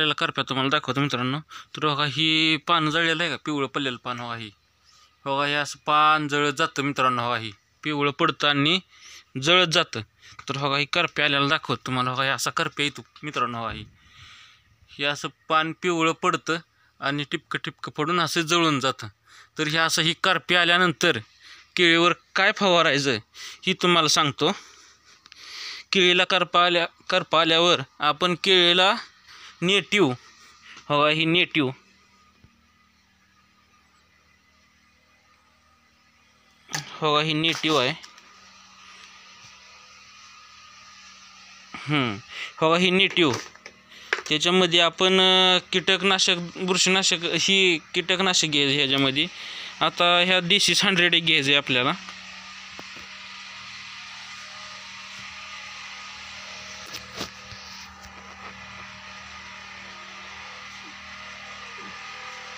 आलेला करप्या तुम्हाला दाखवतो मित्रांनो. तर बघा ही पान जळलेलं आहे का, पिवळं पडलेलं पान. बघा ही, बघा हे असं पान जळत जातं मित्रांनो. बघा ही पिवळं पडतं आणि जळत जातं. तर बघा ही करप्या आलेला दाखवतो तुम्हाला. बघा हे असा करप्या येतो मित्रांनो. बघा ही असं पान पिवळं पडतं आणि टिपकं टिपकं पडून असं जळून जातं. तर हे असं ही करप्या आल्यानंतर केळीवर काय फवारायचं ही तुम्हाला सांगतो. केळीला करपा आल्यावर आपण केळीला नेटिव्ह, हवा ही नेटिव्ह, हवा ही नेटिव्ह आहे. हवा ही नेटिव्ह, त्याच्यामध्ये आपण कीटकनाशक, बुरशीनाशक ही कीटकनाशक घ्यायचं ह्याच्यामध्ये. आता ह्या देशी 100 घ्यायचं आहे आपल्याला.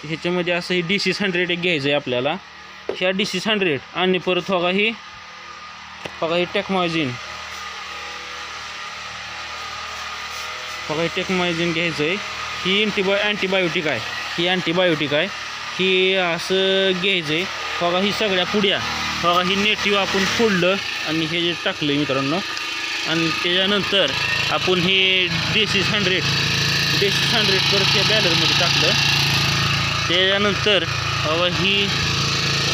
ह्याच्यामध्ये असं ही DC 100 घ्यायचं आहे आपल्याला. ह्या DC 100 आणि परत बघा ही टेक्मायझिन, बघा ही टेक्मायझिन घ्यायचं आहे. ही अँटीबायोटिक आहे. ही अँटीबायोटिक आहे. ही असं घ्यायचं आहे. बघा ही सगळ्या पुड्या, बघा ही नेटिव्ह आपण फोडलं आणि हे जे टाकलं मित्रांनो. आणि त्याच्यानंतर आपण हे देशी 100 परत त्या बॅलरमध्ये टाकलं. त्याच्यानंतर बघा ही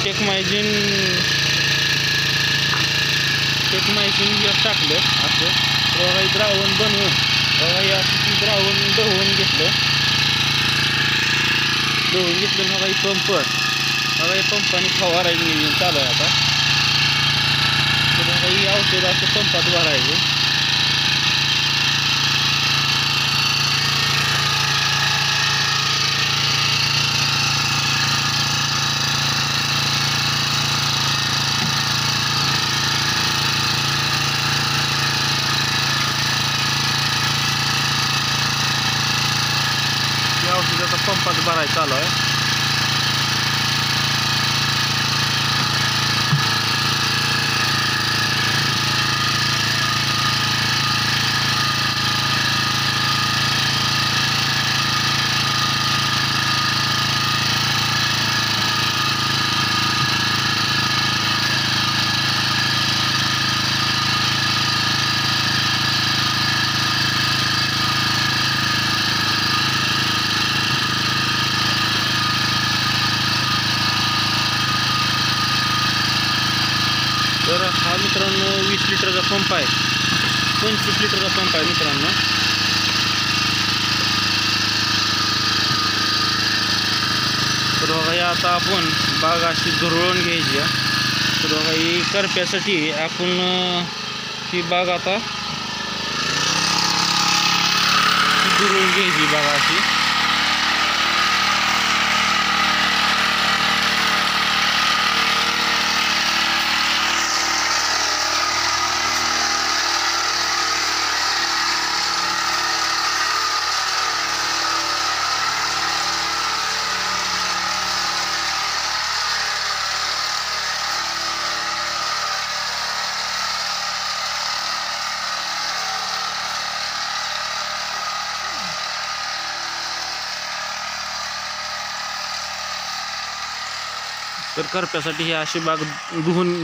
टेक्मायझिन हे टाकलं असं. बघा हे द्रावण बनवून, बघा हे असं द्रावण दळून घेतलं. बघा ही पंप, बघा हे पंपाने फवारायचं नियोजन चालू आहे आता. तर बघा ही औषध असं पंपात भरायचं. औषधाचा पंपात भरायचं चालू आहे. तर हा मित्रांनो 20 लिटरचा पंप आहे, 25 लिटरचा पंप आहे मित्रांनो. तर बघा आता आपण बाग अशी झुरळून घ्यायची. तर बघा ही करप्यासाठी आपण ही बाग आता झुरळून घ्यायची बाग अशी. तर करप्यासाठी ही अशी बाग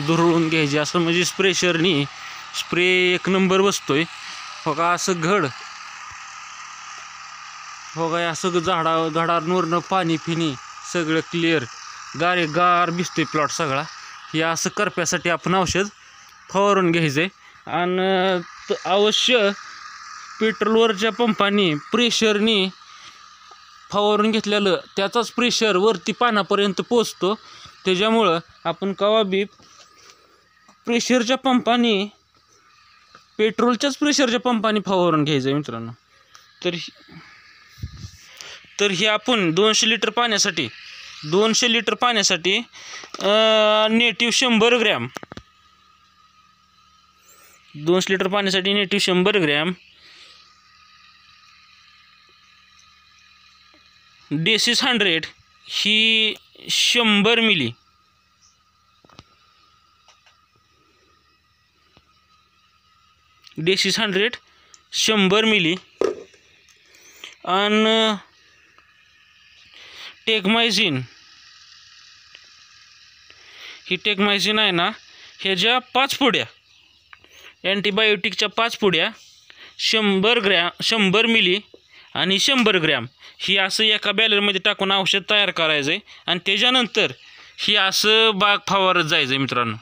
धुरळून घ्यायची. असं म्हणजे स्प्रे एक नंबर बसतोय. हो का असं घड, हो काय असं झाडांवरनं पाणी फिनी सगळं क्लिअर गार दिसतोय प्लॉट सगळा. हे असं करप्यासाठी आपण औषध फवारून घ्यायचं आहे. आणि अवश्य पेट्रोलवरच्या पंपाने प्रेशरनी फवारून घेतलेलं त्याचाच प्रेशर वरती पानापर्यंत पोचतो. त्याच्यामुळं आपण कवा बी प्रेशरच्या पंपाने, पेट्रोलच्याच प्रेशरच्या पंपाने फवारून घ्यायचं आहे मित्रांनो. तर हे आपण 200 लिटर पाण्यासाठी नेटिव्ह 100 ग्रॅम, 200 लिटर पाण्यासाठी नेटिव्ह 100 ग्रॅम, देसी 100 ही 100 मिली, देशी 100 100 मिली आणि टेकमायसिन, ही टेकमायसिन आहे ना, ह्याच्या 5 पुड्या, अँटीबायोटिकच्या 5 पुड्या 100 मिली आणि 100 ग्रॅम ही असं एका बॅलरमध्ये टाकून औषध तयार करायचं आहे आणि त्याच्यानंतर ही असं बाग फवारत जायचं आहे मित्रांनो.